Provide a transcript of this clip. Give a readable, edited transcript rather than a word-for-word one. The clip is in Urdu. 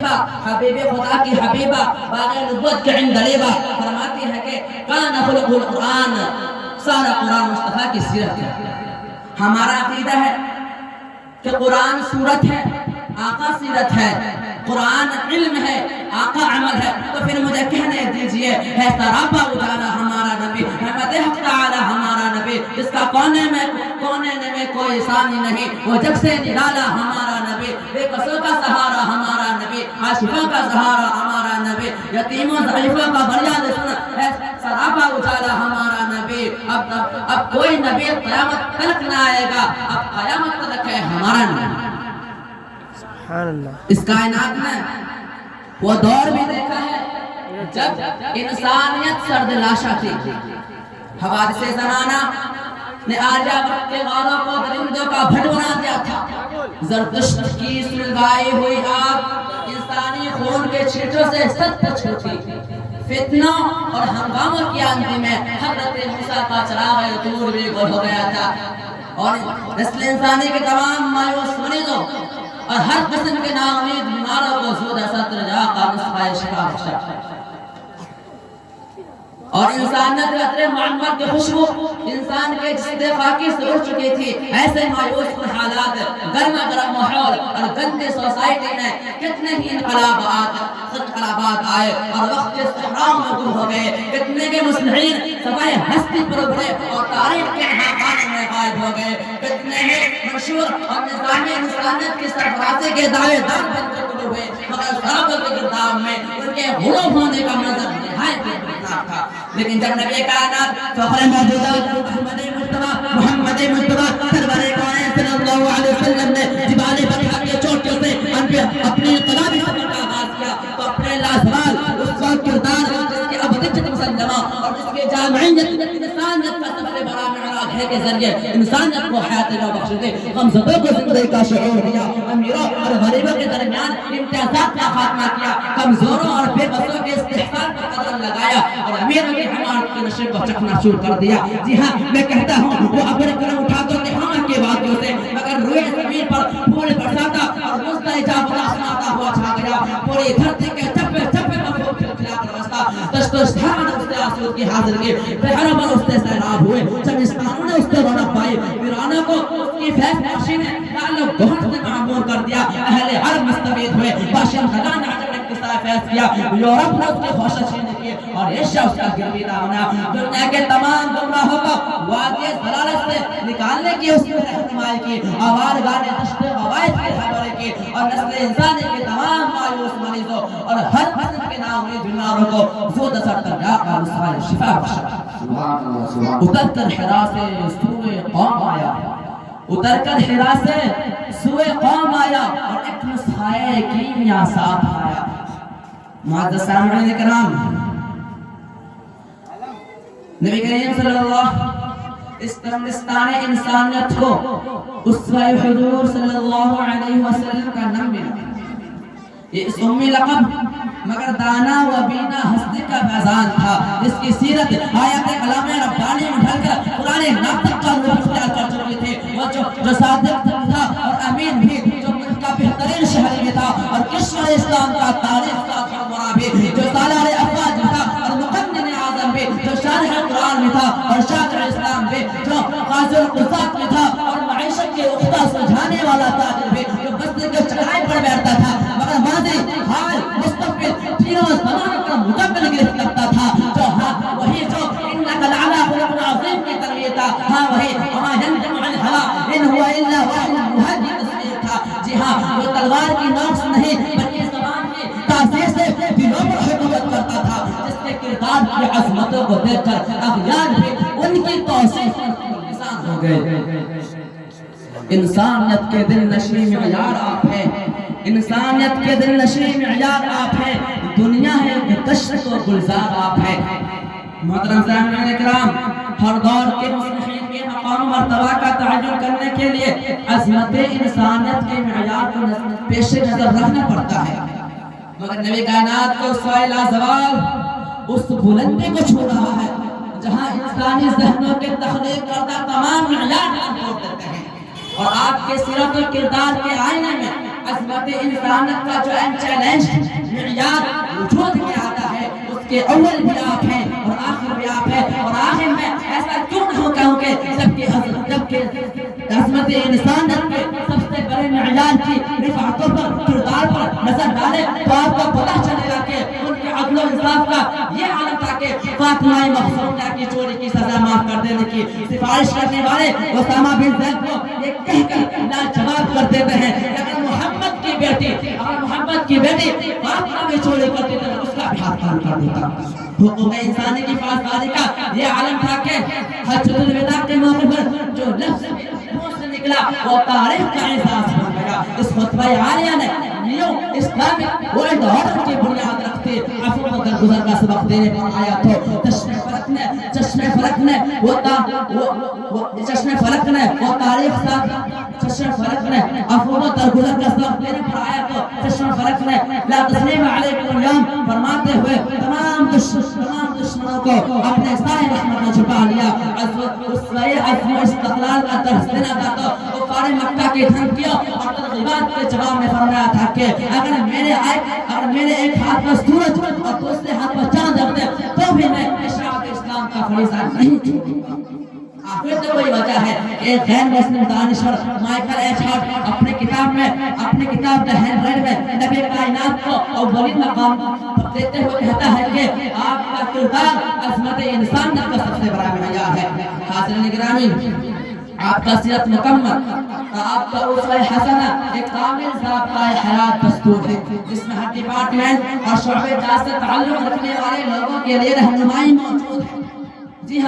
حبیب خدا کی حبیبہ باغ نبوت کے عند لیبہ فرماتی ہے کہ کان خلق القرآن، سارا قرآن مصطفیٰ کی سیرت ہے۔ ہمارا عقیدہ ہے کہ قرآن صورت ہے، آقا سیرت ہے، قرآن علم ہے، آقا عمل ہے۔ تو پھر مجھے کہنے دیجئے ہے سراپا اجالا ہمارا نبی، رحمت حق تعالی ہمارا نبی، جس کا کونے میں کوئی ثانی نہیں، وہ جب سے نرالا ہمارا نبی، بے کسوں کا سہارا ہمارا نبی، عاشقوں کا سہارا ہمارا نبی، یتیموں ضعیفوں کا فریاد سن ہے سراپا اجالا ہمارا نبی۔ اب کوئی نبی قیامت تلک نہ آئے گا، اب قیامت تلک ہے ہمارا نبی۔ اس کائنات میں وہ دور بھی دیکھا ہے جب انسانیت سرد لاشا تھی، حوادث زمانہ نے آریا وقت کے غاروں کو درندوں کا بھٹ بنا دیا تھا۔ زردشت کی سلگائی ہوئی آگ انسانی خون کے چھینٹوں سے سب کچھ ہوتی، فتنوں اور ہنگاموں کی آندھی میں حضرت موسیٰ کا چراغ طور بھی گل ہو گیا تھا، اور نسل انسانی کے تمام مایوس مریضوں اور ہر قسم کے ناامید بیماروں کو زود اثر رجا کا نسخہ شفا بخشا، اور انسانیت کے عطر معمر کی خوشبو انسان کے جسد خاکی سے اڑ چکی تھی۔ ایسے مایوس کن حالات، گرما گرم ماحول اور گندی سوسائٹی میں کتنے ہی انقلابات آئے اور وقت کے استحرام میں گم ہو گئے، کتنے کے مصلحین سوائے ہستی پر ابھرے اور تاریخ کے محاقات میں غائب ہو گئے، کتنے ہی منشور اور نظامی انسانیت کی سرفرازی کے دعوے دار بن کر کھڑے ہوئے، مگر صحابہ کے گرداب میں ان کے غروب ہونے کا منظر نہایت خطرناک تھا۔ لیکن جب نبی کائنات فخر موجودہ محمد مصطفیٰ سرور کائنات صلی اللہ علیہ وسلم نے جبال بطحا کی چوٹیوں سے اپنی انقلابی سفر کا آغاز کیا، تو اپنے لازوال اس وقت کردار جس کی ابدیت مسلمہ اور جس کے جامعیت انسانیت کا سفر برا معراج ہے کے ذریعے انسانیت کو حیات نو بخشتے، غمزدوں کو زندگی کا شعور دیا، امیروں اور غریبوں کے درمیان امتیازات کا خاتمہ کیا، کمزوروں اور بے بسوں کے استحصال پر قدم لگایا اور امیروں کی حمایت کے نشے کو چکنا چور کر دیا۔ جی ہاں، میں کہتا ہوں وہ اپنے قلم اٹھا کر تہران کے وادیوں سے مگر روئے زمین پر پھول برساتا اور مستعجا بلا سناتا ہوا چھا گیا، پوری دھرتی کے چپے چپے پر پھول کھلا کر رستا، دشت و شہر نے اس سے آسود کی حاضر کی، بہروں پر اس سے سیلاب ہوئے، شمستانوں نے اس سے رونق پائی، ویرانوں کو اس کی فیض بخشی نے تعلق گہت سے معمور کر دیا، اہل عرب مستفید ہوئے، باشم خدان عجب نے قصہ فیض کیا، یورپ نے اس کی خوششی نے کی اور ایشیا اس کا گرویدہ بنا۔ دنیا کے تمام گمراہوں کو وادی ضلالت سے نکالنے کی اس نے رہنمائی کی، آوارگانے دشت غوائد کے حوالے کی، اور نسل انسانی کے تمام مایوس مریضوں اور ہر قسم کے ناامید بیماروں کو زود اثر ترجا کا نسخہ شفا بخشا۔ اتر کر حرا سے سوئے قوم آیا، اتر کر حرا سے سوئے قوم آیا اور ایک نسخہ کیمیا ساتھ آیا۔ معزز سامعین کرام، نبی کریم صلی اللہ اس تمدستان انسانیت کو اسوہ حضور صلی اللہ علیہ وسلم کا نام ملا۔ یہ اس امی لقب مگر دانا و بینا ہستی کا فیضان تھا، جس کی سیرت آیت کلام ربانی میں ڈھل کر قرآن ناطق کا روح اختیار کر چکی تھی۔ وہ جو صادق تھا اور امین بھی، جو ملک کا بہترین شہری بھی تھا اور کشور اسلام کا تاریخ کا خبرہ بھی، جو سالار افواج بھی تھا اور مقنن اعظم بھی، جو شارح قرآن بھی تھا اور شاکر اسلام بھی، جو قاضی القضات بھی تھا اور معیشت کے اختہ سلجھانے والا تاجر بھی، جو بستی کے چڑھائی پر بیٹھتا تھا مگر ماضی حال مستقبل تینوں زمانوں کا مقابل گرفت کرتا تھا، جو ہاں وہی جو انک لعلی خلق عظیم کی تربیت تھا، ہاں وہی وما ينطق عن الهوى ان هو الا وحی یوحی کی تصویر تھا۔ جی ہاں، وہ تلوار کی نوک سے نہیں بلکہ زبان کی تاثیر سے دلوں پر حکومت کرتا تھا، جس کے کردار کی عظمتوں کو دیکھ کر اغیار بھی ان کی توصیف انسان ہو گئے۔ انسانیت کے دل نشیں معیار آپ ہیں، انسانیت کے دل نشیں معیار آپ ہیں، دنیا ہے دشت و گلزار آپ ہیں۔ محترم سامعین کرام، ہر دور کے مصلحین کے مقام و مرتبہ کا تعین کرنے کے لیے عظمت انسانیت کے معیار کو پیش نظر رکھنا پڑتا ہے، مگر نبی کائنات کو سوائے لازوال اس بلندی کو چھو رہا ہے جہاں انسانی ذہنوں کے تخلیق کردہ تمام معیار کو توڑ دیتے ہیں، اور آپ کے سیرت و کردار کے آئینے میں عظمت انسانیت کا جو اہم چیلنج معیار وجود میں آتا ہے، اس کے اول بھی آپ ہیں اور آخر بھی آپ ہیں، اور آخر میں ایسا کیوں نہ ہو کہوں کہ جبکہ عظمت انسانیت کے سب سے بڑے معیار کی رفعتوں پر، کردار پر نظر ڈالے تو آپ کو پتہ چلے گا کہ ان کے عدل و انصاف کا یہ عالم تھا کہ فاطمہ مخزومیہ کی چوری کی سزا معاف کر دینے کی سفارش کرنے والے اسامہ بن زید کو یہ کہہ کر لاجواب کر دیتے ہیں کہ اگر محمد کی بیٹی فاطمہ بھی چوری کرتی تو اس کا بھی ہاتھ کان کر دیتا۔ حقوق انسانی کی پاسداری کا یہ عالم تھا کہ حجۃ الوداع کے موقع پر جو لفظ منہ سے نکلا وہ تاریخ کا احساس بن گیا۔ اس خطبہ عالیہ نے نیو اسلامک ورلڈ آرڈر کی بنیاد رکھتے عفو و درگزر کا سبق دینے پر آیا تو چشم فلک نے وہ تاریخ چشم فلک نے عفو و درگزر کا سبق دینے پر آیا تو چشم فلک نے لا تسلیم علیکم اليوم فرماتے ہوئے تمام دشمنوں کو اپنے سائے رحمت میں چھپا لیا۔ عزم و استقلال کا درس دینا تھا تو کفار مکہ کی دھمکیوں اور ترغیبات کے جواب میں فرمایا تھا کہ اگر میرے ایک ہاتھ پر سورج اور دوسرے ہاتھ پر چاند ہوتے تو بھی میں اشاعت اسلام کا فریضہ نہیں چھوڑوں گا۔ آخر تو وہی وجہ ہے کہ غیر مسلم دانشور مائیکل ایچ ہارٹ اپنے کتاب دا ہینڈ ریڈ میں نبی کائنات کو اولین مقام دیتے ہوئے کہتا ہے کہ آپ کا کردار عظمت انسانیت کا سب سے بڑا معیار ہے۔ حاضرین گرامی، آپ کا سیرت مکمل، آپ کا اسوہ حسنہ ایک کامل ضابطۂ حیات دستور ہے جس میں ہر ڈپارٹمنٹ اور شعبے جات سے تعلق رکھنے والے لوگوں کے لیے رہنمائی موجود ہے۔ جی ہاں،